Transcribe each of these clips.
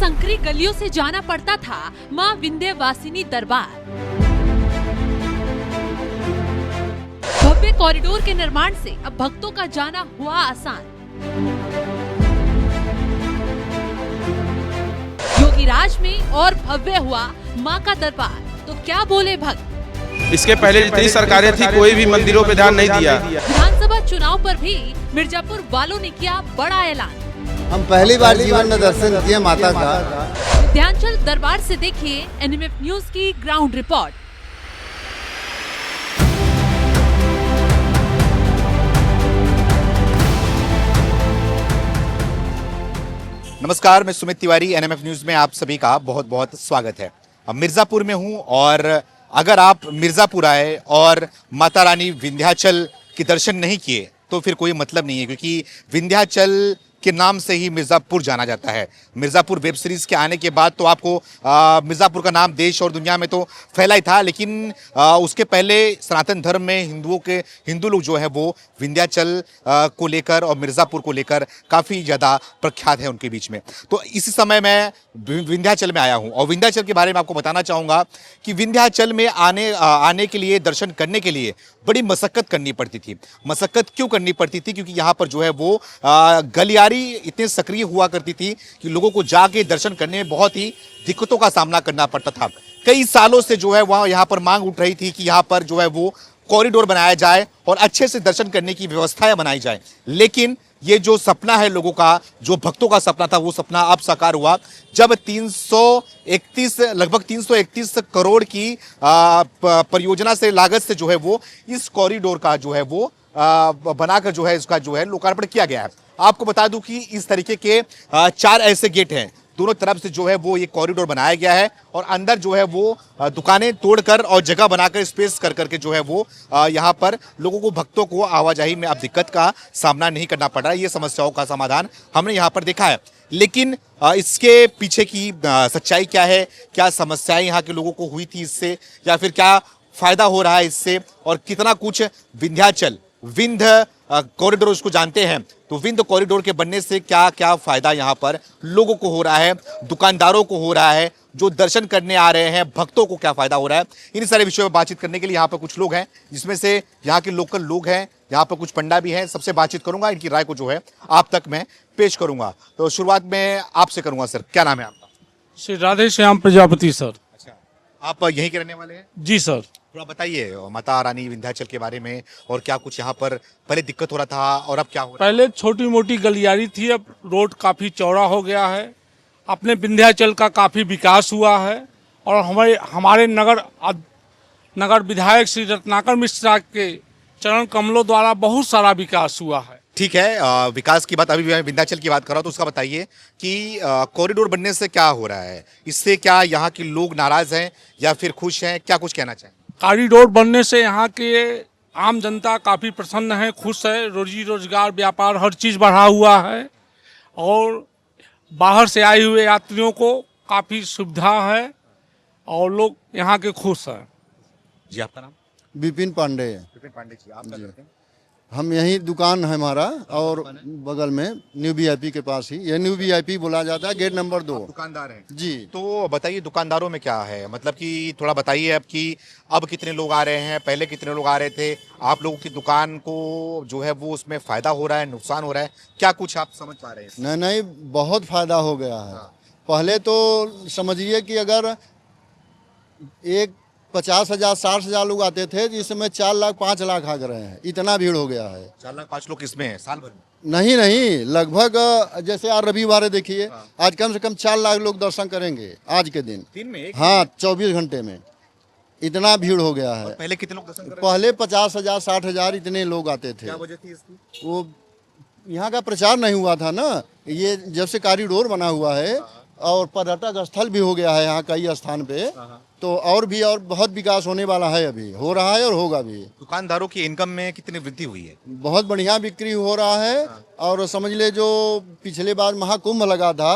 संकरी गलियों से जाना पड़ता था मां विंध्यवासिनी दरबार। भव्य कॉरिडोर के निर्माण से अब भक्तों का जाना हुआ आसान। योगीराज में और भव्य हुआ मां का दरबार, तो क्या बोले भक्त। इसके पहले जितनी सरकारें थी कोई भी मंदिरों पे ध्यान नहीं दिया। विधानसभा चुनाव पर भी मिर्जापुर वालों ने किया बड़ा ऐलान। हम पहली बार जीवन में दर्शन किए माता का। विंध्याचल दरबार से देखिए एनएमएफ न्यूज की ग्राउंड रिपोर्ट। नमस्कार, मैं सुमित तिवारी, एनएमएफ न्यूज में आप सभी का बहुत बहुत स्वागत है। अब मिर्जापुर में हूं और अगर आप मिर्जापुर आए और माता रानी विंध्याचल के दर्शन नहीं किए तो फिर कोई मतलब नहीं है, क्योंकि विंध्याचल के नाम से ही मिर्जापुर जाना जाता है। मिर्जापुर वेब सीरीज के आने के बाद तो आपको मिर्जापुर का नाम देश और दुनिया में तो फैला ही था, लेकिन उसके पहले सनातन धर्म में हिंदू लोग जो है वो विंध्याचल को लेकर और मिर्जापुर को लेकर काफ़ी ज़्यादा प्रख्यात है उनके बीच में। तो इसी समय मैं विंध्याचल में आया हूँ और विंध्याचल के बारे में आपको बताना चाहूँगा कि विंध्याचल में आने के लिए, दर्शन करने के लिए बड़ी मशक्क़त करनी पड़ती थी। मशक्क़त क्यों करनी पड़ती थी? क्योंकि यहाँ पर जो है वो गलियारी इतने सक्रिय हुआ करती थी कि लोगों को जाके दर्शन करने में बहुत ही दिक्कतों का सामना करना पड़ता था। कई सालों से जो है वहाँ यहाँ पर मांग उठ रही थी कि यहाँ पर जो है वो कॉरिडोर बनाया जाए और अच्छे से दर्शन करने की व्यवस्थाएं बनाई जाए। लेकिन ये जो सपना है लोगों का, जो भक्तों का सपना था, वो सपना अब साकार हुआ जब लगभग 331 करोड़ की परियोजना से लागत से जो है वो इस कॉरिडोर का जो है वो बनाकर जो है इसका जो है लोकार्पण किया गया है। आपको बता दूं कि इस तरीके के 4 ऐसे गेट हैं, दोनों तरफ से जो है वो ये कॉरिडोर बनाया गया है और अंदर जो है वो दुकानें तोड़कर और जगह बनाकर स्पेस कर करके जो है वो यहाँ पर लोगों को, भक्तों को आवाजाही में अब दिक्कत का सामना नहीं करना पड़ रहा है। ये समस्याओं का समाधान हमने यहाँ पर देखा है, लेकिन इसके पीछे की सच्चाई क्या है, क्या समस्याएं यहाँ के लोगों को हुई थी इससे, या फिर क्या फायदा हो रहा है इससे, और कितना कुछ विंध्याचल विंध्य कॉरिडोर उसको जानते हैं, तो विंध्य कॉरिडोर के बनने से क्या क्या फायदा यहाँ पर लोगों को हो रहा है, दुकानदारों को हो रहा है, जो दर्शन करने आ रहे हैं भक्तों को क्या फायदा हो रहा है। इन सारे विषयों में बातचीत करने के लिए यहाँ पर कुछ लोग हैं, जिसमें से यहाँ के लोकल लोग हैं, यहाँ पर कुछ पंडा भी हैं। सबसे बातचीत करूंगा, इनकी राय को जो है आप तक मैं पेश करूंगा। तो शुरुआत में आपसे करूंगा। सर, क्या नाम है आपका? श्री राधे श्याम प्रजापति सर। अच्छा, आप यहीं के रहने वाले हैं? जी सर। थोड़ा बताइए माता रानी विंध्याचल के बारे में, और क्या कुछ यहाँ पर पहले दिक्कत हो रहा था और अब क्या हो रहा है? पहले छोटी मोटी गलियारी थी, अब रोड काफ़ी चौड़ा हो गया है। अपने विंध्याचल का काफ़ी विकास हुआ है और हमारे नगर विधायक श्री रत्नाकर मिश्रा के चरण कमलों द्वारा बहुत सारा विकास हुआ है। ठीक है, विकास की बात, अभी मैं विंध्याचल की बात कर रहा हूँ, तो उसका बताइए कि कॉरिडोर बनने से क्या हो रहा है? इससे क्या यहाँ के लोग नाराज हैं या फिर खुश हैं? क्या कुछ कहना चाहें? कॉरिडोर बनने से यहाँ के आम जनता काफ़ी प्रसन्न है, खुश है। रोजी रोजगार, व्यापार, हर चीज़ बढ़ा हुआ है और बाहर से आए हुए यात्रियों को काफ़ी सुविधा है और लोग यहाँ के खुश हैं। जी, आपका नाम? विपिन पांडे। विपिन पांडे जी, आप क्या करते हैं? हम यही दुकान है हमारा और बगल में न्यू वीआईपी के पास ही, ये न्यू वीआईपी बोला जाता है, गेट नंबर 2। दुकानदार हैं जी। तो बताइए दुकानदारों में क्या है, मतलब कि थोड़ा बताइए अब कि अब कितने लोग आ रहे हैं, पहले कितने लोग आ रहे थे, आप लोगों की दुकान को जो है वो उसमें फायदा हो रहा है, नुकसान हो रहा है, क्या कुछ आप समझ पा रहे हैं? नहीं, बहुत फायदा हो गया है। पहले तो समझिए कि अगर 50,000 60,000 लोग आते थे, जिस समय 4 लाख 5 लाख आ गए हैं, इतना भीड़ हो गया है। 4 लाख 5 लोग किसमें है साल भर में? नहीं, लगभग जैसे आज रविवार देखिए, आज कम से कम 4 लाख लोग दर्शन करेंगे आज के दिन। दिन में? हाँ, 24 घंटे में इतना भीड़ हो गया है। पहले कितने लोग दर्शन कर रहे थे? पहले 50,000 60,000 इतने लोग आते थे। क्या वजह थी इसकी? वो यहाँ का प्रचार नहीं हुआ था ना, ये जब से कॉरिडोर बना हुआ है और पर्यटक स्थल भी हो गया है यहाँ कई स्थान पे, तो और बहुत विकास होने वाला है, अभी हो रहा है और होगा भी। दुकानदारों की इनकम में कितनी वृद्धि हुई है? बहुत बढ़िया बिक्री हो रहा है और समझ ले जो पिछले बार महाकुंभ लगा था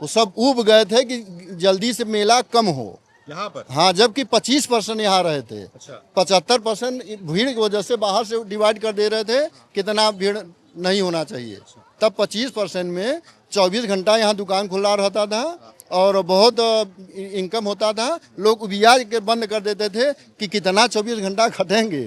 वो सब उब गए थे कि जल्दी से मेला कम हो यहाँ पर। हाँ, जबकि 25% यहाँ रहे थे। अच्छा। 75% भीड़ की वजह से बाहर से डिवाइड कर दे रहे थे, कितना भीड़ नहीं होना चाहिए। तब 25% में 24 घंटा यहाँ दुकान खुला रहता था और बहुत इनकम होता था। लोग ब्याज के बंद कर देते थे कि कितना 24 घंटा खटेंगे।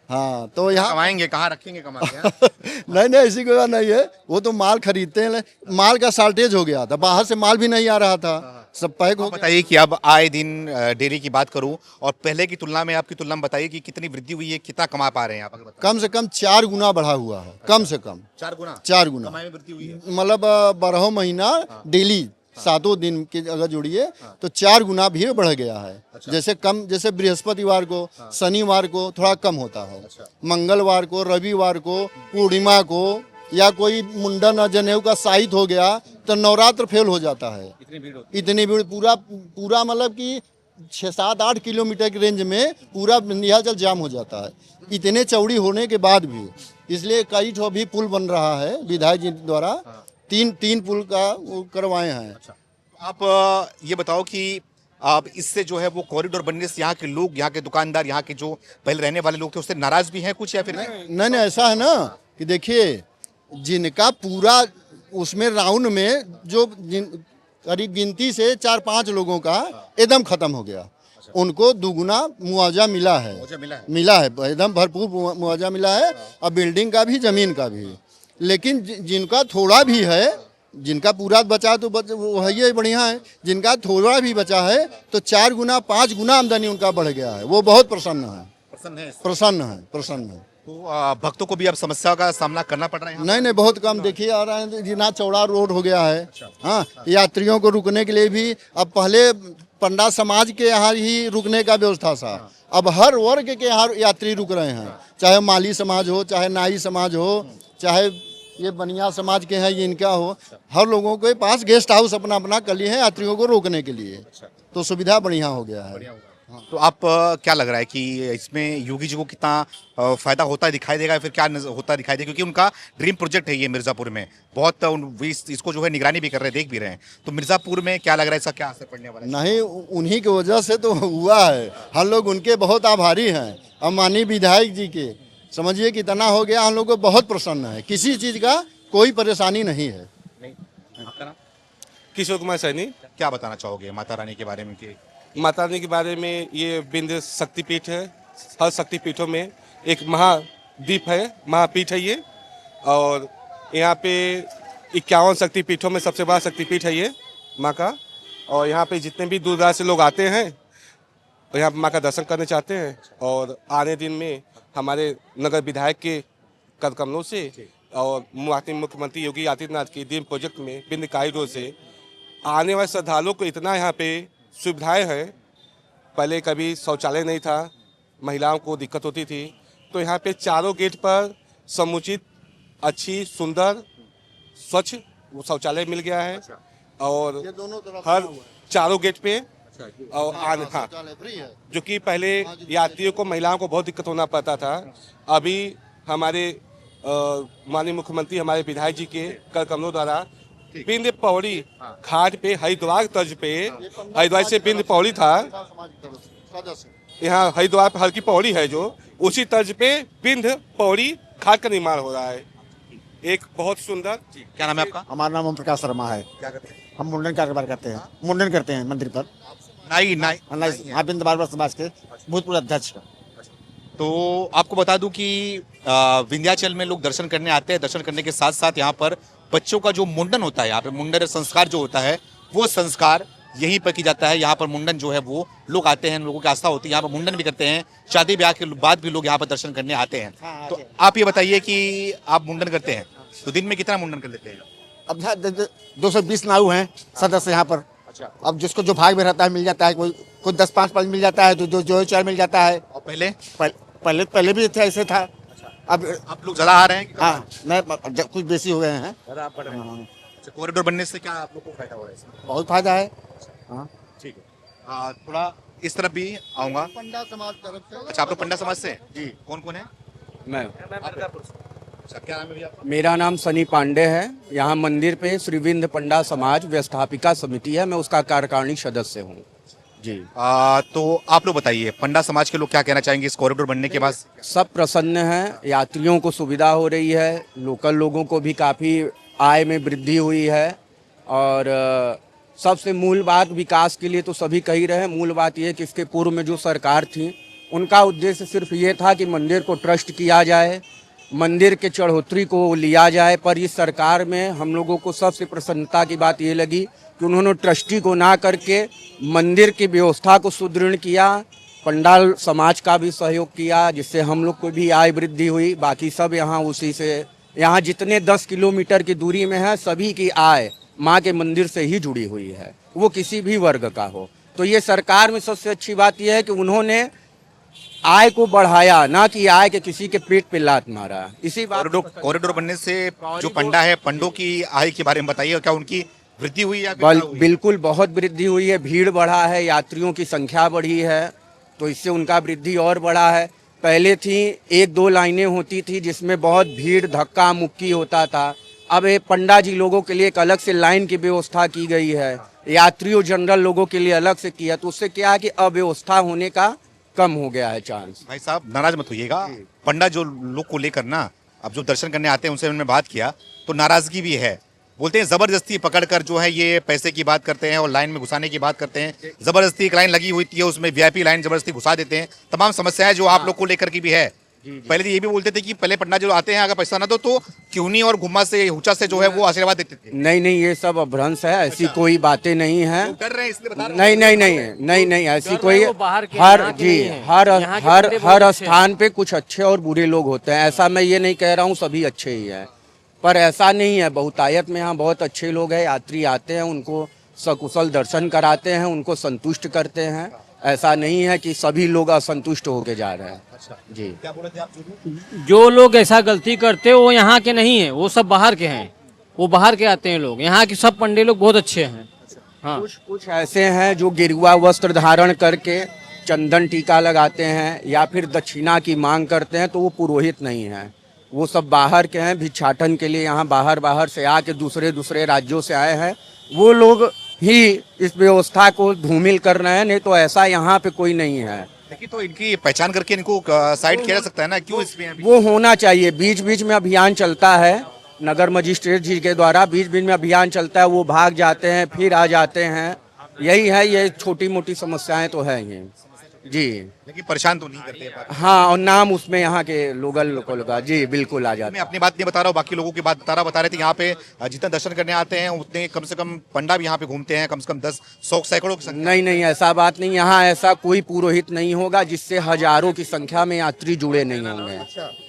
हाँ, तो यहाँ कमाएंगे कहाँ, रखेंगे कमा के, हाँ? नहीं ऐसी कोई बात नहीं है। वो तो माल खरीदते हैं, माल का शॉर्टेज हो गया था, बाहर से माल भी नहीं आ रहा था, सब पैक हो गया। बताइए कि अब आए दिन डेयरी की बात करूं और पहले की तुलना में, आपकी तुलना में बताइए कि कितनी वृद्धि हुई है, कितना कमा पा रहे हैं आप? कम से कम 4 गुना बढ़ा हुआ है। कम से कम 4 गुना 4 गुना कमाई में वृद्धि हुई है। मतलब 12 महीना डेली 7 दिन के अगर जोड़िए तो 4 गुना भीड़ बढ़ गया है। जैसे बृहस्पतिवार को, शनिवार को थोड़ा कम होता है, मंगलवार को, रविवार को, पूर्णिमा को, या कोई मुंडन जनेऊ का साहित्य हो गया तो नवरात्र फेल हो जाता है। इतनी भीड़ पूरा मतलब कि 6-7-8 किलोमीटर की रेंज में पूरा विंध्याचल जाम हो जाता है, इतने चौड़ी होने के बाद भी। इसलिए कई ठो भी पुल बन रहा है विधायक जी द्वारा, तीन पुल का वो करवाए हैं। आप ये बताओ कि आप इससे जो है वो कॉरिडोर बनने से यहाँ के लोग, यहाँ के दुकानदार, यहाँ के जो पहले रहने वाले लोग थे उससे नाराज भी हैं कुछ, या फिर नहीं ऐसा है ना कि देखिए, जिनका पूरा उसमें राउंड में जो करीब गिनती से 4-5 लोगों का एकदम खत्म हो गया, उनको दुगुना मुआवजा मिला है, एकदम भरपूर मुआवजा मिला है, और बिल्डिंग का भी, जमीन का भी। लेकिन जिनका थोड़ा भी है, जिनका पूरा बचा तो वो है ही बढ़िया है, जिनका थोड़ा भी बचा है तो 4 गुना 5 गुना आमदनी उनका बढ़ गया है। वो बहुत प्रसन्न है। तो भक्तों को भी अब समस्या का सामना करना पड़ रहा है? नहीं बहुत कम। देखिए आ रहा है, जितना चौड़ा रोड हो गया है। हाँ, यात्रियों को रुकने के लिए भी अब, पहले पंडा समाज के यहाँ ही रुकने का व्यवस्था था, अब हर वर्ग के यहाँ यात्री रुक रहे हैं, चाहे माली समाज हो, चाहे नाई समाज हो, चाहे ये बनिया समाज के हैं ये इनका हो, हर लोगों के पास गेस्ट हाउस अपना अपना कली है यात्रियों को रोकने के लिए, तो सुविधा बढ़िया हो गया है। तो आप क्या लग रहा है कि इसमें योगी जी को कितना फायदा होता दिखाई देगा, फिर क्या होता दिखाई देगा? क्योंकि उनका ड्रीम प्रोजेक्ट है ये मिर्जापुर में, बहुत इसको जो है निगरानी भी कर रहे हैं, देख भी रहे हैं। तो मिर्जापुर में क्या लग रहा है, इसका क्या असर पड़ने वाला है? नहीं, उन्हीं की वजह से तो हुआ है। हम लोग उनके बहुत आभारी हैं, और माननीय विधायक जी के समझिए कितना हो गया, हम लोग को बहुत प्रसन्न है, किसी चीज़ का कोई परेशानी नहीं है। किशोर कुमार सैनी। क्या बताना चाहोगे माता रानी के बारे में? माता रानी के बारे में, ये विंध्य शक्तिपीठ है, हर शक्तिपीठों में एक महाद्वीप है, महापीठ है ये, और यहाँ पे 51 शक्तिपीठों में सबसे बड़ा शक्तिपीठ है ये माँ का। और यहाँ पे जितने भी दूर दराज से लोग आते हैं और यहाँ माँ का दर्शन करने चाहते हैं, और आने दिन में हमारे नगर विधायक के कदकमलों से और माननीय मुख्यमंत्री योगी आदित्यनाथ के ड्रीम प्रोजेक्ट में विंध्य कॉरिडोर से आने वाले श्रद्धालुओं को इतना यहाँ पे सुविधाएं हैं। पहले कभी शौचालय नहीं था, महिलाओं को दिक्कत होती थी, तो यहाँ पे चारों गेट पर समुचित, अच्छी, सुंदर, स्वच्छ शौचालय मिल गया है, और हर चारों गेट पे और हाँ, जो कि पहले यात्रियों को, महिलाओं को बहुत दिक्कत होना पड़ता था, अभी हमारे माननीय मुख्यमंत्री, हमारे विधायक जी के कर कमलों द्वारा विंध्य पौड़ी घाट पे, हरिद्वार तर्ज पे, हरिद्वार से विंध्य पौड़ी था, यहाँ हरिद्वार पर हल्की पौड़ी है जो, उसी तर्ज पे विंध्य पौड़ी घाट का निर्माण हो रहा है, एक बहुत सुंदर। क्या नाम है आपका? हमारा नाम ओम प्रकाश शर्मा है। क्या करते हैं? हम मुंडन कारोबार करते हैं, मुंडन करते हैं मंदिर पर। नाई हाँ, बिंद बार समाज के भूतपूर्व अध्यक्ष का। तो आपको बता दूं कि विंध्याचल में लोग दर्शन करने आते हैं, दर्शन करने के साथ साथ यहाँ पर बच्चों का जो मुंडन होता है, यहाँ पे मुंडन संस्कार जो होता है, वो संस्कार यहीं पर की जाता है। यहाँ पर मुंडन जो है वो लोग आते हैं, लोगों की आस्था होती है, यहाँ पर मुंडन भी करते हैं, शादी ब्याह के बाद भी लोग यहाँ पर दर्शन करने आते हैं। तो आप ये बताइए कि आप मुंडन करते हैं तो दिन में कितना मुंडन कर लेते हैं? अब 220 नाऊ हैं सदस्य यहाँ पर। अब जिसको जो भाग में रहता है मिल जाता है, कोई 10-5 मिल जाता है, तो जो 4 मिल जाता है। और पहले भी ऐसे था। अब आप लोग ज्यादा आ रहे हैं? हाँ, नहीं, कुछ बेसी हो गए हैं। कॉरिडोर बनने से क्या आप लोग को फायदा हो रहा है? बहुत फायदा है। हाँ, ठीक है। थोड़ा इस तरफ भी आऊंगा। पंडा समाज तरफ से। अच्छा, आप लोग पंडा समाज से? जी। कौन कौन है? मैं। अच्छा, क्या नाम है भैया? मेरा नाम सनी पांडे है। यहाँ मंदिर पे श्री विंध्य पंडा समाज व्यवस्थापिका समिति है, मैं उसका कार्यकारिणी सदस्य हूँ जी। तो आप लोग बताइए, पंडा समाज के लोग क्या कहना चाहेंगे इस कॉरिडोर बनने के बाद? सब प्रसन्न हैं, यात्रियों को सुविधा हो रही है, लोकल लोगों को भी काफ़ी आय में वृद्धि हुई है, और सबसे मूल बात विकास के लिए तो सभी कह ही रहे हैं। मूल बात यह कि इसके पूर्व में जो सरकार थी उनका उद्देश्य सिर्फ ये था कि मंदिर को ट्रस्ट किया जाए, मंदिर के चढ़ोतरी को लिया जाए। पर इस सरकार में हम लोगों को सबसे प्रसन्नता की बात ये लगी कि उन्होंने ट्रस्टी को ना करके मंदिर की व्यवस्था को सुदृढ़ किया, पंडाल समाज का भी सहयोग किया, जिससे हम लोग को भी आय वृद्धि हुई। बाकी सब यहाँ उसी से, यहाँ जितने 10 किलोमीटर की दूरी में है सभी की आय माँ के मंदिर से ही जुड़ी हुई है, वो किसी भी वर्ग का हो। तो ये सरकार में सबसे अच्छी बात यह है कि उन्होंने आय को बढ़ाया, ना कि आय के किसी के पेट पे लात मारा। इसी बात कॉरिडोर बनने से जो पंडा है, पंडों की आय के बारे में बताइए, क्या उनकी वृद्धि हुई या फिर क्या हुई? बिल्कुल बहुत वृद्धि हुई है, भीड़ बढ़ा है, यात्रियों की संख्या बढ़ी है, तो इससे उनका वृद्धि और बढ़ा है। पहले थी 1-2 लाइनें होती थी जिसमें बहुत भीड़ धक्का मुक्की होता था। अब ये पंडा जी लोगों के लिए एक अलग से लाइन की व्यवस्था की गई है, यात्रियों जनरल लोगों के लिए अलग से किया, तो उससे क्या है कि अव्यवस्था होने का कम हो गया है चांस। भाई साहब नाराज मत होइएगा, पंडा जो लोग को लेकर ना, अब जो दर्शन करने आते हैं उनसे मैंने बात किया तो नाराजगी भी है। बोलते हैं जबरदस्ती पकड़कर जो है ये पैसे की बात करते हैं और लाइन में घुसाने की बात करते हैं। जबरदस्ती एक लाइन लगी हुई थी, उसमें वीआईपी लाइन जबरदस्ती घुसा देते हैं। तमाम समस्याएं जो आप लोग को लेकर की भी है। पहले तो ये भी बोलते थे कि पहले पंडा जो आते हैं अगर पैसा ना दो तो क्यूनी और घुम्मा से हुचा से जो है वो आशीर्वाद देते थे। नहीं, ये सब अभ्रंश है, ऐसी कोई बातें नहीं है। डर रहे हैं इसलिए बता रहा हूं। नहीं, ऐसी कोई हर स्थान पे कुछ अच्छे और बुरे लोग होते हैं। ऐसा मैं ये नहीं कह रहा हूँ सभी अच्छे ही हैं, पर ऐसा नहीं है। बहुतायत में यहाँ बहुत अच्छे लोग हैं, यात्री आते हैं, उनको सकुशल दर्शन कराते हैं, उनको संतुष्ट करते हैं। ऐसा नहीं है कि सभी लोग असंतुष्ट होके जा रहे हैं। जी, क्या बोले थे आप? जो लोग ऐसा गलती करते हैं वो यहाँ के नहीं है, वो सब बाहर के हैं, वो बाहर के आते हैं लोग। यहाँ के सब पंडे लोग बहुत अच्छे हैं। हाँ, कुछ ऐसे हैं जो गेरुआ वस्त्र धारण करके चंदन टीका लगाते हैं या फिर दक्षिणा की मांग करते हैं, तो वो पुरोहित नहीं है, वो सब बाहर के हैं। भिक्षाटन के लिए यहाँ बाहर से आके दूसरे राज्यों से आए हैं, वो लोग ही इस व्यवस्था को धूमिल कर रहे हैं, नहीं तो ऐसा यहाँ पे कोई नहीं है। लेकिन तो इनकी पहचान करके इनको साइड किया जा सकता है ना, क्यों इसमें अभी? वो होना चाहिए। बीच बीच में अभियान चलता है, नगर मजिस्ट्रेट जी के द्वारा बीच बीच में अभियान चलता है, वो भाग जाते हैं फिर आ जाते हैं। यही है, ये छोटी मोटी समस्याएं तो है ये जी, लेकिन परेशान तो नहीं करते हैं। हाँ, और नाम उसमें यहाँ के लोकल को लगा जी, बिल्कुल आ जाते मैं अपनी बात नहीं बता रहा हूँ, बाकी लोगों की बात बता रहे थे। यहाँ पे जितना दर्शन करने आते हैं उतने कम से कम पंडा भी यहाँ पे घूमते हैं, कम से कम 10-100 सैकड़ों की संख्या। नहीं, ऐसा बात नहीं। यहाँ ऐसा कोई पुरोहित नहीं होगा जिससे हजारों की संख्या में यात्री जुड़े नहीं होंगे।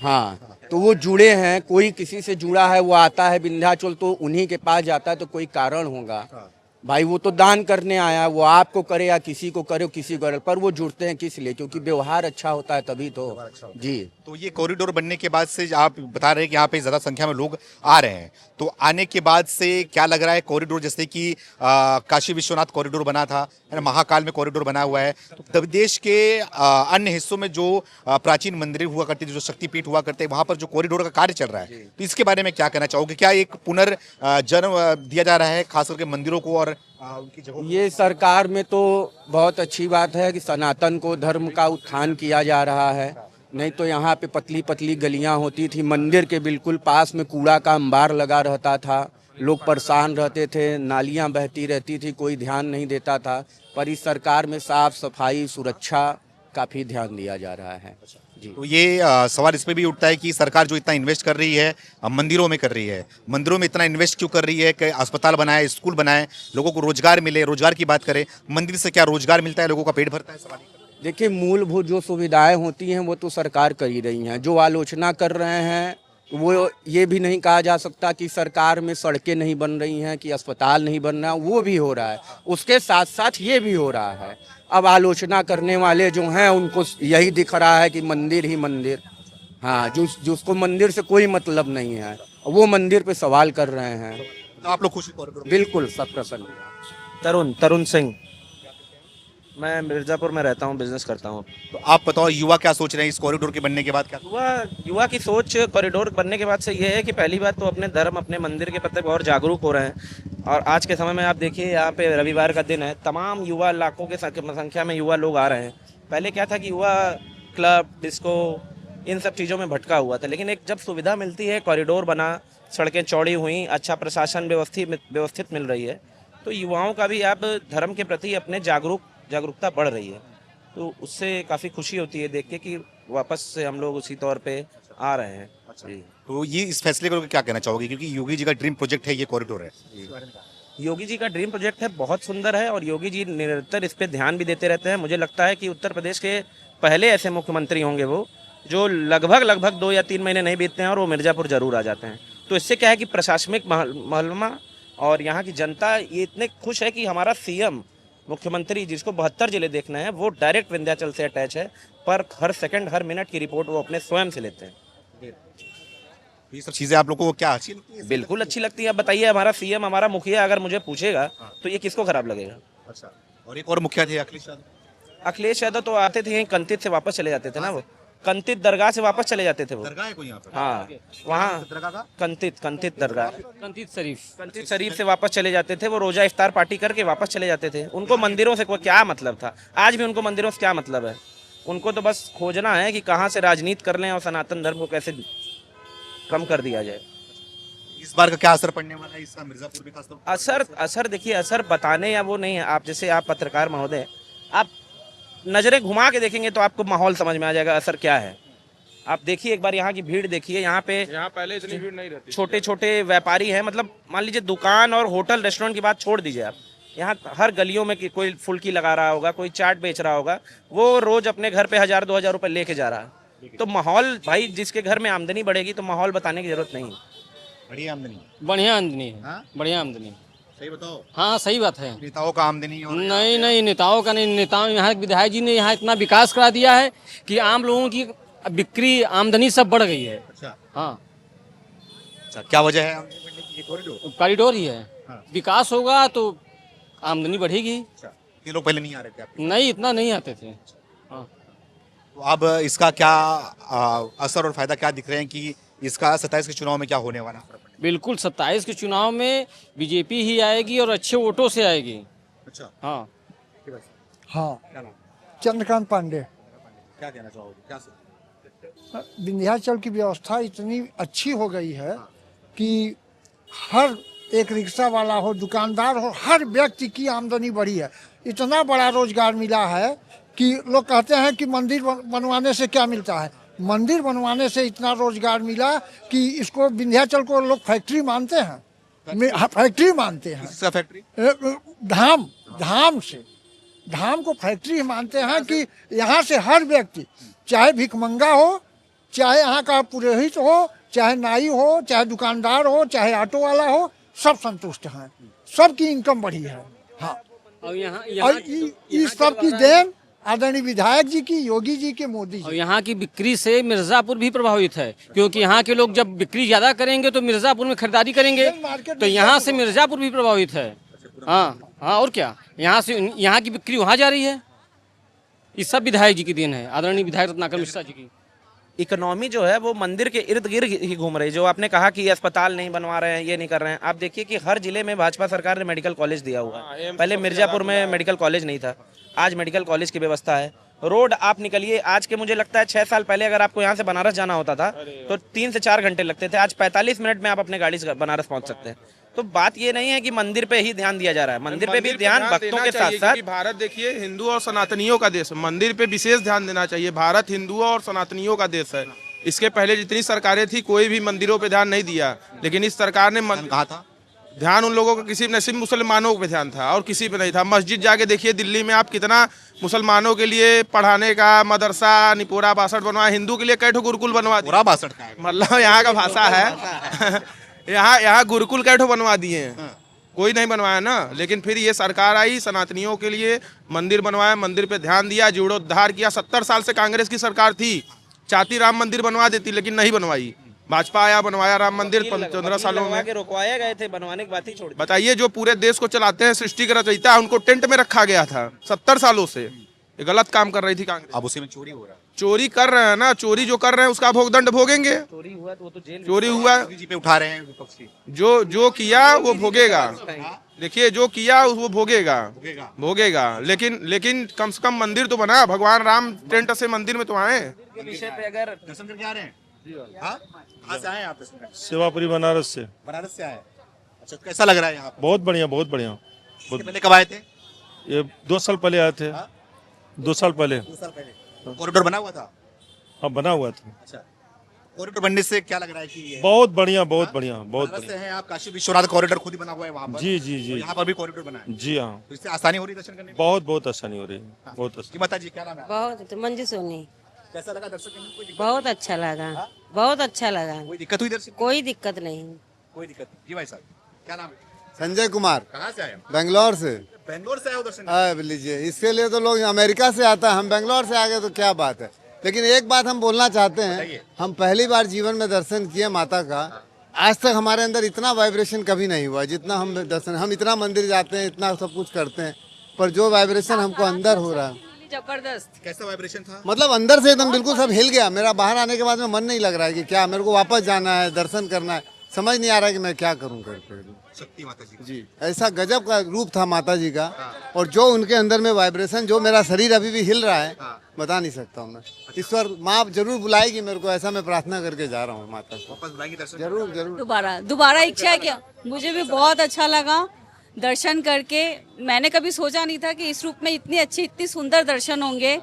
हाँ, तो वो जुड़े हैं, कोई किसी से जुड़ा है, वो आता है विंध्याचल तो उन्हीं के पास जाता है, तो कोई कारण होगा भाई। वो तो दान करने आया, वो आपको करे या किसी को करे, किसी को करे, पर वो जुड़ते हैं किस लिए? क्योंकि व्यवहार अच्छा होता है तभी तो जी। तो ये कॉरिडोर बनने के बाद से आप बता रहे हैं कि यहाँ पे ज्यादा संख्या में लोग आ रहे हैं, तो आने के बाद से क्या लग रहा है? कॉरिडोर जैसे कि काशी विश्वनाथ कॉरिडोर बना था, महाकाल में कॉरिडोर बना हुआ है, तो देश के अन्य हिस्सों में जो प्राचीन मंदिर हुआ करती थी, जो शक्तिपीठ हुआ करते, वहां पर जो कॉरिडोर का कार्य चल रहा है, तो इसके बारे में क्या कहना चाहोगे? क्या एक पुनर्जन्म दिया जा रहा है खास करके मंदिरों को और उनकी जगहों? ये सरकार में तो बहुत अच्छी बात है कि सनातन को धर्म का उत्थान किया जा रहा है। नहीं तो यहाँ पे पतली पतली गलियाँ होती थी, मंदिर के बिल्कुल पास में कूड़ा का अंबार लगा रहता था, लोग परेशान रहते थे, नालियाँ बहती रहती थी, कोई ध्यान नहीं देता था। पर इस सरकार में साफ सफाई सुरक्षा काफ़ी ध्यान दिया जा रहा है जी। तो ये सवाल इस पे भी उठता है कि सरकार जो इतना इन्वेस्ट कर रही है मंदिरों में कर रही है, मंदिरों में इतना इन्वेस्ट क्यों कर रही है कि अस्पताल बनाए, स्कूल बनाए, लोगों को रोजगार मिले। रोजगार की बात करें, मंदिर से क्या रोजगार मिलता है? लोगों का पेट भरता है? सवाल देखिए, मूलभूत जो सुविधाएं होती हैं वो तो सरकार कर ही रही हैं। जो आलोचना कर रहे हैं वो ये भी नहीं कहा जा सकता कि सरकार में सड़कें नहीं बन रही हैं, कि अस्पताल नहीं बन रहा है, वो भी हो रहा है। उसके साथ साथ ये भी हो रहा है। अब आलोचना करने वाले जो हैं उनको यही दिख रहा है कि मंदिर ही मंदिर, हाँ, जिसको मंदिर से कोई मतलब नहीं है, वो मंदिर पे सवाल कर रहे हैं। तो आप लोग खुश? बिल्कुल, सब प्रसन्न। तरुण सिंह, मैं मिर्ज़ापुर में रहता हूँ, बिजनेस करता हूँ। तो आप बताओ, युवा क्या सोच रहे हैं इस कॉरिडोर के बनने के बाद? क्या युवा की सोच कॉरिडोर बनने के बाद से ये है कि पहली बात तो अपने धर्म, अपने मंदिर के प्रति और जागरूक हो रहे हैं। और आज के समय में आप देखिए, यहाँ पे रविवार का दिन है, तमाम युवा, लाखों के संख्या में युवा लोग आ रहे हैं। पहले क्या था कि युवा क्लब, डिस्को, इन सब चीज़ों में भटका हुआ था, लेकिन एक जब सुविधा मिलती है, कॉरिडोर बना, सड़कें चौड़ी हुई, अच्छा प्रशासन व्यवस्थित मिल रही है, तो युवाओं का भी अब धर्म के प्रति अपने जागरूकता बढ़ रही है। तो उससे काफ़ी खुशी होती है देख के कि वापस से हम लोग उसी तौर पे आ रहे हैं। जी। तो ये इस फैसले को क्या कहना चाहोगे, क्योंकि योगी जी का ड्रीम प्रोजेक्ट है ये कॉरिडोर है। योगी जी का ड्रीम प्रोजेक्ट है, बहुत सुंदर है और योगी जी निरंतर इस पे ध्यान भी देते रहते हैं। मुझे लगता है कि उत्तर प्रदेश के पहले ऐसे मुख्यमंत्री होंगे वो जो लगभग 2 या 3 महीने नहीं बीतते हैं और वो मिर्ज़ापुर जरूर आ जाते हैं। तो इससे क्या है कि प्रशासनिक महलमा और यहाँ की जनता ये इतने खुश है कि हमारा सीएम मुख्यमंत्री जिसको 72 जिले देखना है वो डायरेक्ट विंध्याचल से अटैच है, पर हर सेकंड हर मिनट की रिपोर्ट वो अपने स्वयं से लेते हैं। ये सब चीजें आप लोगों को क्या अच्छी लगती है? बिल्कुल अच्छी लगती है। अब बताइए, हमारा सीएम हमारा मुखिया अगर मुझे पूछेगा तो ये किसको खराब लगेगा। अच्छा, और एक और मुखिया थे अखिलेश यादव। अखिलेश यादव तो आते थे यहीं कंतित से वापस चले जाते थे ना, वो कंतित दरगाह से वापस चले जाते थे वो। दरगाह है कोई यहाँ पर? हाँ, वहाँ दरगाह का कंतित दरगाह कंतित शरीफ से वापस चले जाते थे वो। रोजा इफ्तार पार्टी करके वापस चले जाते थे। उनको मंदिरों से क्या मतलब था? आज भी उनको मंदिरों से क्या मतलब है? उनको तो बस खोजना है कि कहाँ से राजनीति कर लें और सनातन धर्म को कैसे कम कर दिया जाए। इस बार का क्या असर पड़ने वाला है इसका मिर्जापुर विकास? असर देखिए, असर बताने या वो नहीं है। आप जैसे आप पत्रकार महोदय, आप नज़रें घुमा के देखेंगे तो आपको माहौल समझ में आ जाएगा असर क्या है। आप देखिए एक बार यहाँ की भीड़ देखिए। यहाँ पहले इतनी भीड़ नहीं रहती। छोटे छोटे व्यापारी हैं, मतलब मान लीजिए दुकान और होटल रेस्टोरेंट की बात छोड़ दीजिए आप, यहाँ हर गलियों में कोई फुल्की लगा रहा होगा, कोई चाट बेच रहा होगा, वो रोज अपने घर पे 1000-2000 रुपये लेके जा रहा है। तो माहौल भाई, जिसके घर में आमदनी बढ़ेगी तो माहौल बताने की जरूरत नहीं है। बढ़िया आमदनी है। हाँ? बढ़िया आमदनी। सही बताओ। हाँ सही बात है। नेताओं का आमदनी और नहीं, नेताओं का नहीं। नेताओं, यहाँ विधायक जी ने यहाँ इतना विकास करा दिया है कि आम लोगों की बिक्री आमदनी सब बढ़ गई है। अच्छा, हाँ, अच्छा, क्या वजह है आमदनी बढ़ने की? ये कॉरिडोर ही है। हाँ। विकास होगा तो आमदनी बढ़ेगी। अच्छा, ये लोग पहले नहीं आ रहे थे आपके? नहीं, इतना नहीं आते थे। हाँ। तो अब इसका क्या असर और फायदा क्या दिख रहे हैं कि इसका 27 के चुनाव में क्या होने वाला है? बिल्कुल 27 के चुनाव में बीजेपी ही आएगी और अच्छे वोटों से आएगी। अच्छा, हाँ। हाँ, क्या नाम? चंद्रकांत पांडे। क्या कहना चाहोगे? क्या विंध्याचल की व्यवस्था इतनी अच्छी हो गई है कि हर एक रिक्शा वाला हो, दुकानदार हो, हर व्यक्ति की आमदनी बढ़ी है। इतना बड़ा रोजगार मिला है कि लोग कहते हैं कि मंदिर बनवाने से क्या मिलता है। मंदिर बनवाने से इतना रोजगार मिला कि इसको विंध्याचल को लोग फैक्ट्री मानते हैं। फैक्ट्री मानते हैं। किसका फैक्ट्री? धाम को फैक्ट्री मानते हैं कि यहाँ से हर व्यक्ति, चाहे भिखमंगा हो, चाहे यहाँ का पुरोहित हो, चाहे नाई हो, चाहे दुकानदार हो, चाहे ऑटो वाला हो, सब संतुष्ट हैं। सबकी इनकम बढ़ी है। हाँ, और और इस सब की देन आदरणीय विधायक जी की, योगी जी के, मोदी जी। और यहाँ की बिक्री से मिर्जापुर भी प्रभावित है, क्योंकि यहाँ के लोग जब बिक्री ज्यादा करेंगे तो मिर्जापुर में खरीदारी करेंगे, तो यहाँ से मिर्जापुर भी प्रभावित है। हाँ, और क्या, यहाँ से यहाँ की बिक्री वहाँ जा रही है। ये सब विधायक जी की देन है, आदरणीय विधायक रत्नाकर मिश्रा जी की। इकोनॉमी जो है वो मंदिर के इर्द गिर्द ही घूम रही है। जो आपने कहा कि अस्पताल नहीं बनवा रहे हैं, ये नहीं कर रहे हैं, आप देखिए कि हर जिले में भाजपा सरकार ने मेडिकल कॉलेज दिया हुआ है। पहले मिर्जापुर में मेडिकल कॉलेज नहीं था, आज मेडिकल कॉलेज की व्यवस्था है। रोड आप निकलिए, आज के मुझे लगता है 6 साल पहले अगर आपको यहाँ से बनारस जाना होता था तो 3 से 4 घंटे लगते थे, आज 45 मिनट में आप अपने गाड़ी से बनारस पहुँच सकते हैं। तो बात ये नहीं है कि मंदिर पे ही ध्यान दिया जा रहा है, मंदिर पे भी ध्यान भक्तों के साथ साथ। भारत देखिए हिंदू और सनातनियों का देश है, मंदिर पे विशेष ध्यान देना चाहिए। भारत हिंदुओं और सनातनियों का देश है। इसके पहले जितनी सरकारें थी कोई भी मंदिरों पे ध्यान नहीं दिया, लेकिन इस सरकार ने कहा था ध्यान उन लोगों का किसी नसीब मुसलमानों पे ध्यान था और किसी पे नहीं था। मस्जिद जाके देखिए दिल्ली में आप, कितना मुसलमानों के लिए पढ़ाने का मदरसा निपोरा 62 बनवाया, हिंदू के लिए कैठो गुरुकुल बनवा दिया। 62 का है मतलब यहाँ का भाषा है यहाँ गुरुकुल कैठो बनवा दिए हैं, कोई नहीं बनवाया ना। लेकिन फिर ये सरकार आई, सनातनियों के लिए मंदिर बनवाया, मंदिर पे ध्यान दिया, जीर्णोद्धार किया। 70 साल से कांग्रेस की सरकार थी, चाहती राम मंदिर बनवा देती लेकिन नहीं बनवाई। भाजपा आया, बनवाया राम मंदिर 15 सालों में। रुकवाए गए थे, बनवाने की बात ही छोड़ दी। बताइए, जो पूरे देश को चलाते हैं, सृष्टि का रचयिता है, उनको टेंट में रखा गया था 70 सालों से। ये गलत काम कर रही थी कांग्रेस। अब उसी में चोरी हो रहा है। चोरी कर रहे हैं ना, चोरी जो कर रहे हैं उसका भोगदंड भोगेंगे। चोरी हुआ तो वो तो जेल, चोरी हुआ जी पे उठा रहे हैं विपक्षी। जो किया वो भोगेगा। देखिए, जो किया वो भोगेगा। लेकिन कम से कम मंदिर तो बना, भगवान राम टेंट से मंदिर में तो आए। विषय पे अगर दर्शन करके आ रहे हैं। हाँ? कहाँ से आए हैं आप? सेवापुरी बनारस से। बनारस से आए। अच्छा, कैसा लग रहा है यहाँ? बहुत बढ़िया, बहुत बढ़िया। इससे पहले कब आए थे? ये 2 साल पहले आए थे। 2 साल पहले। 2 साल पहले कॉरिडोर बना हुआ था? हाँ, बना हुआ था। अच्छा, कॉरिडोर बनने से क्या लग रहा है कि ये बहुत बढ़िया, बहुत बढ़िया, बहुत बनारस से बढ़िया। हैं आप, काशी विश्वनाथ कॉरिडोर खुद ही बना हुआ है वहाँ पर। जी जी तो जी यहाँ पर भी कॉरिडोर बना है, जी हाँ, तो इससे आसानी हो रही है दर्शन करने में? बहुत बहुत आसानी हो रही है, बहुत आसानी। जी माता जी, क्या नाम है? बहुत मंजू सोनी। कैसा लगा दर्शन करने में? कोई दिक्कत? बहुत अच्छा लगा, बहुत अच्छा लगा, कोई दिक्कत हुई दर्शन? कोई दिक्कत नहीं। कोई दिक्कत नहीं। जी भाई साहब, क्या नाम है? संजय कुमार, कहाँ से आए? बेंगलोर से। बेंगलोर से आए हो दर्शन? अब लीजिए, इसके लिए तो लोग अमेरिका से आता है, हम बेंगलोर से आ गए तो क्या बात है। लेकिन एक बात हम बोलना चाहते हैं, हम पहली बार जीवन में दर्शन किए माता का। आज तक हमारे अंदर इतना वाइब्रेशन कभी नहीं हुआ जितना हम दर्शन, हम इतना मंदिर जाते हैं, इतना सब कुछ करते हैं, पर जो वाइब्रेशन हमको अंदर हो रहा है, जबरदस्त। कैसा वाइब्रेशन था? मतलब अंदर से एकदम बिल्कुल सब हिल गया। मेरा बाहर आने के बाद में मन नहीं लग रहा है कि क्या मेरे को वापस जाना है, दर्शन करना है, समझ नहीं आ रहा है कि मैं क्या करूं करके। शक्ति माता जी। जी, ऐसा गजब का रूप था माता जी का, और जो उनके अंदर में वाइब्रेशन, जो मेरा शरीर अभी भी हिल रहा है, बता नहीं सकता हूँ मैं। ईश्वर माँ जरूर बुलाएगी मेरे को, ऐसा मैं प्रार्थना करके जा रहा हूँ माता को। वापस बुलाएंगे दर्शन? जरूर जरूर। दोबारा इच्छा है क्या? मुझे भी बहुत अच्छा लगा दर्शन करके। मैंने कभी सोचा नहीं था कि इस रूप में इतनी अच्छी, इतनी सुंदर दर्शन होंगे।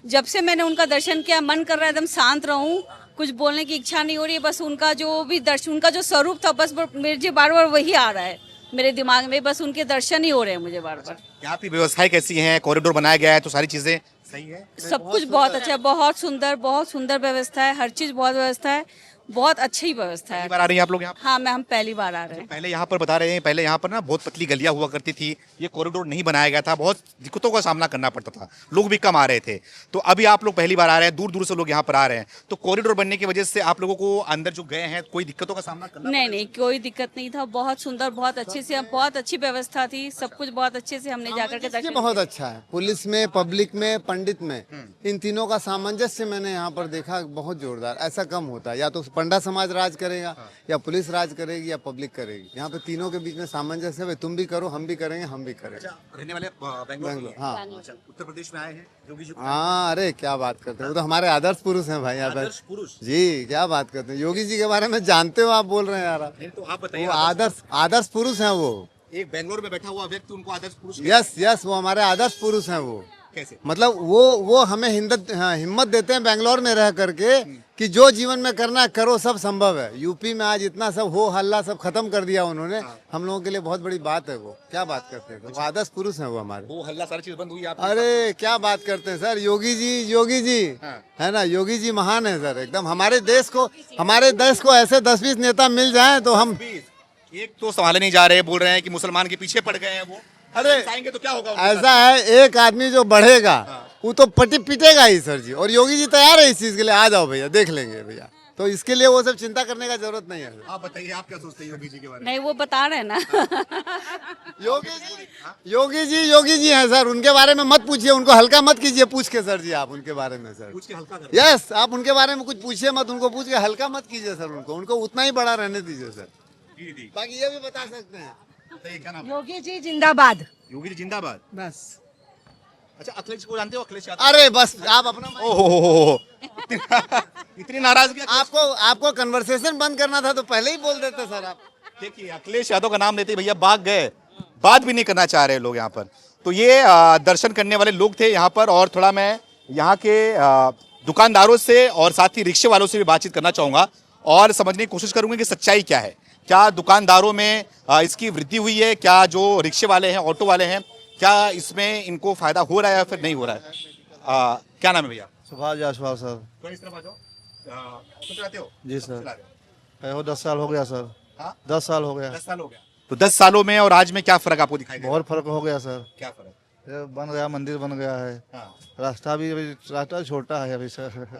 जब से मैंने उनका दर्शन किया, मन कर रहा है एकदम शांत रहूं, कुछ बोलने की इच्छा नहीं हो रही है। बस उनका जो भी दर्शन, उनका जो स्वरूप था, बस मुझे बार बार वही आ रहा है मेरे दिमाग में, बस उनके दर्शन ही हो रहे हैं मुझे बार बार। यहाँ की व्यवस्थाएं कैसी हैं? कॉरिडोर बनाया गया है तो सारी चीजें सही है? सब कुछ बहुत अच्छा है, बहुत सुंदर व्यवस्था है, हर चीज बहुत व्यवस्था है, बहुत अच्छी व्यवस्था पहली है। बार आ रही हैं आप लोग यहाँ? हाँ, हम पहली बार आ रहे हैं। पहले यहाँ पर बता रहे हैं, पहले यहाँ पर ना बहुत पतली गलियां हुआ करती थी, ये कॉरिडोर नहीं बनाया गया था, बहुत दिक्कतों का सामना करना पड़ता था, लोग भी कम आ रहे थे। तो अभी आप लोग पहली बार आ रहे हैं, दूर दूर से लोग यहाँ पर आ रहे हैं, तो कॉरिडोर बनने की वजह से आप लोगों को अंदर जो गए हैं कोई दिक्कतों का सामना करना? नहीं, कोई दिक्कत नहीं था, बहुत सुंदर, बहुत अच्छे से, बहुत अच्छी व्यवस्था थी, सब कुछ बहुत अच्छे से हमने जाकर के ये दर्शन बहुत अच्छा है। पुलिस में, पब्लिक में, पंडित में, इन तीनों का सामंजस्य मैंने यहाँ पर देखा, बहुत जोरदार। ऐसा कम होता है, या तो पंडा समाज राज करेगा, या पुलिस राज करेगी, या पब्लिक करेगी। यहाँ पे तीनों के बीच में सामंजस्य है, तुम भी करो, हम भी करेंगे, हम भी करेंगे। रहने वाले बेंगलोर, हाँ। अच्छा, उत्तर प्रदेश में आए हैं योगी जी? हाँ, अरे क्या बात करते हैं, वो तो हमारे आदर्श पुरुष हैं भाई। आदर्श पुरुष? जी, क्या बात करते हैं, योगी जी के बारे में जानते हो आप, बोल रहे हैं यार। तो आप बताइए। वो आदर्श पुरुष हैं वो। एक बेंगलोर में बैठा हुआ व्यक्ति उनको आदर्श पुरुष? यस, वो हमारे आदर्श पुरुष हैं वो। कैसे? मतलब वो हमें हिम्मत देते हैं बेंगलोर में रह करके कि जो जीवन में करना है करो, सब संभव है। यूपी में आज इतना सब हो हल्ला सब खत्म कर दिया उन्होंने, हम लोगों के लिए बहुत बड़ी बात है वो। क्या बात करते हैं, वो आदर्श पुरुष हैं वो हमारे। वो हल्ला सारी चीज बंद हुई आप? अरे क्या बात करते हैं सर, योगी जी है ना, योगी जी महान है सर एकदम। हमारे देश को ऐसे 10-20 नेता मिल जाएं तो हम। एक तो संभाले नहीं जा रहे, बोल रहे हैं कि मुसलमान के पीछे पड़ गए हैं वो। अरे आएंगे तो क्या होगा? ऐसा है, एक आदमी जो बढ़ेगा वो तो पीटेगा ही सर जी। और योगी जी तैयार है इस चीज के लिए, आ जाओ भैया, देख लेंगे भैया। तो इसके लिए वो सब चिंता करने का जरूरत नहीं है। आप बताइए, आप क्या सोचते हैं योगी जी के बारे में? नहीं, वो बता रहे हैं ना। योगी जी हैं सर, उनके बारे में मत पूछिए, उनको हल्का मत कीजिए पूछ के सर जी, आप उनके बारे में सर। पूछ के हल्का कर? यस, आप उनके बारे में कुछ पूछिए मत, उनको पूछ के हल्का मत कीजिए सर, उनको उतना ही बड़ा रहने दीजिए सर। बाकी ये भी बता सकते हैं। क्या नाम? योगी जी जिंदाबाद। योगी जी जिंदाबाद। बस। अच्छा, अखिलेश को जानते हो? अखिलेश यादव? अरे बस आप अपना ओहो, इतनी नाराजगी? आपको कन्वर्सेशन बंद करना था तो पहले ही बोल देते सर आप। देखिए, अखिलेश यादव का नाम लेते ही भैया भाग गए, बात भी नहीं करना चाह रहे लोग यहाँ पर। तो ये दर्शन करने वाले लोग थे यहाँ पर, और थोड़ा मैं यहाँ के दुकानदारों से और साथ ही रिक्शे वालों से भी बातचीत करना चाहूँगा और समझने की कोशिश करूँगी कि सच्चाई क्या है। क्या दुकानदारों में इसकी वृद्धि हुई है? क्या जो रिक्शे वाले हैं, ऑटो वाले हैं, क्या इसमें इनको फायदा हो रहा है या फिर नहीं हो रहा है? क्या नाम है भैया? सुभाष जायसवाल सर। तो इस तरफ आ जाओ। तो चलाते हो? जी सर। 10 साल हो गया सर। हाँ? 10 साल हो गया। 10 साल हो गया। तो 10 सालों में और आज में क्या फर्क आपको दिखाई दे? बहुत फर्क हो गया सर। क्या फर्क? ये बन गया, मंदिर बन गया है। हाँ। रास्ता छोटा है अभी सर।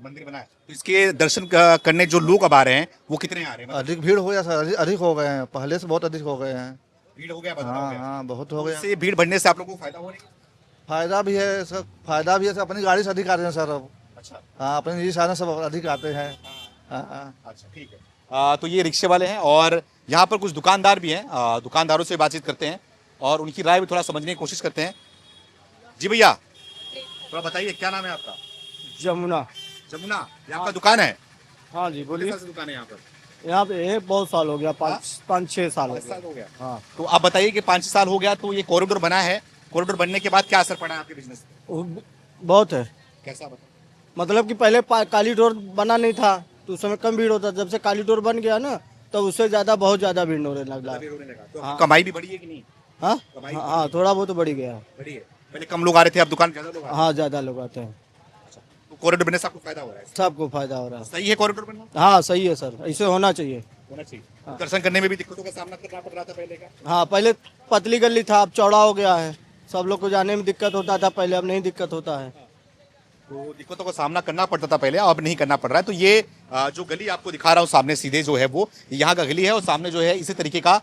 मंदिर बना है तो इसके दर्शन करने जो लोग अब आ रहे हैं वो कितने आ रहे हैं? अधिक भीड़ हो गया सर, अधिक हो गए हैं, पहले से बहुत अधिक हो गए हैं। भीड़ हो गया? हाँ, बहुत हो गया। इससे भीड़ बढ़ने से आप लोगों को फायदा हो रही है? फायदा भी है सर, सर अपनी गाड़ी से अधिक आते हैं सर अब। अच्छा। हाँ, अपने निजी साधन सब अधिक आते हैं। अच्छा, ठीक है। तो ये रिक्शे वाले हैं और यहाँ पर कुछ दुकानदार भी हैं, दुकानदारों से बातचीत करते हैं और उनकी राय भी थोड़ा समझने की कोशिश करते हैं। जी भैया, थोड़ा बताइए, क्या नाम है आपका? जमुना। जमुना, ये आपका दुकान है? हाँ जी, बोलिए। दुकान है यहाँ पर? यहाँ पे ये बहुत साल हो गया, 5-6 साल हो गया। हो गया। हाँ, तो आप बताइए कि 5 साल हो गया तो ये कॉरिडोर बना है, कॉरिडोर बनने के बाद क्या असर पड़ा है आपके बिजनेस पे? बहुत है। कैसा बता? मतलब कि पहले काली डोर बना नहीं था तो उस समय कम भीड़ होता, जब से काली डोर बन गया ना तब उससे ज्यादा बहुत ज्यादा भीड़ होने लगा। तो कमाई भी बढ़ी है कि नहीं? हाँ हाँ, थोड़ा बहुत बढ़ी गया। बढ़ी है। पहले कम लोग आ रहे थे, अब दुकान ज्यादा लोग आ रहे हाँ, ज्यादा लोग आते हैं। हैं। तो कॉरिडोर बनने से आपको फायदा हो रहा है? सबको फायदा हो रहा है। सही है कॉरिडोर बनना? हाँ सही है सर, ऐसे होना चाहिए। होना चाहिए। दर्शन करने में भी दिक्कतों का सामना करना पड़ रहा था पहले का? हाँ, पहले पतली गली था, अब चौड़ा हो गया है। सब लोग को जाने में दिक्कत होता था पहले, अब नहीं दिक्कत होता है। तो दिक्कतों का सामना करना पड़ता था पहले, अब नहीं करना पड़ रहा है। तो ये जो गली आपको दिखा रहा हूँ सामने सीधे जो है वो यहाँ का गली है, और सामने जो है इसी तरीके का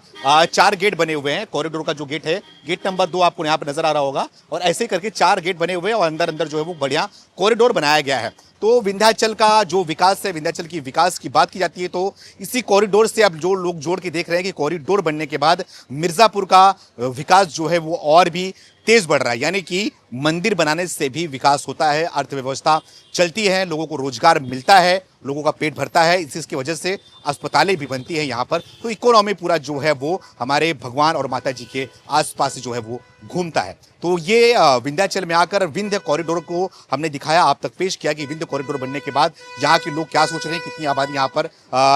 4 गेट बने हुए हैं। कॉरिडोर का जो गेट है, गेट नंबर 2 आपको यहाँ पे नजर आ रहा होगा, और ऐसे करके 4 गेट बने हुए हैं और अंदर अंदर जो है वो बढ़िया कॉरिडोर बनाया गया है। तो विंध्याचल का जो विकास है, विंध्याचल की विकास की बात की जाती है तो इसी कॉरिडोर से अब जो लोग जोड़ के देख रहे हैं कि कॉरिडोर बनने के बाद मिर्जापुर का विकास जो है वो और भी तेज बढ़ रहा है। यानी कि मंदिर बनाने से भी विकास होता है, अर्थव्यवस्था चलती है, लोगों को रोजगार मिलता है, लोगों का पेट भरता है, इसकी वजह से अस्पतालें भी बनती हैं यहाँ पर। तो इकोनॉमी पूरा जो है वो हमारे भगवान और माता जी के आसपास जो है वो घूमता है। तो ये विंध्याचल में आकर विंध्य कॉरिडोर को हमने दिखाया, आप तक पेश किया कि विंध्य कॉरिडोर बनने के बाद यहाँ के लोग क्या सोच रहे हैं, कितनी आबादी यहाँ पर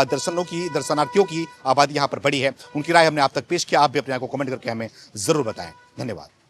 दर्शनार्थियों की आबादी यहाँ पर बढ़ी है, उनकी राय हमने आप तक पेश किया। आप भी अपने आप को कमेंट करके हमें जरूर बताएं। धन्यवाद।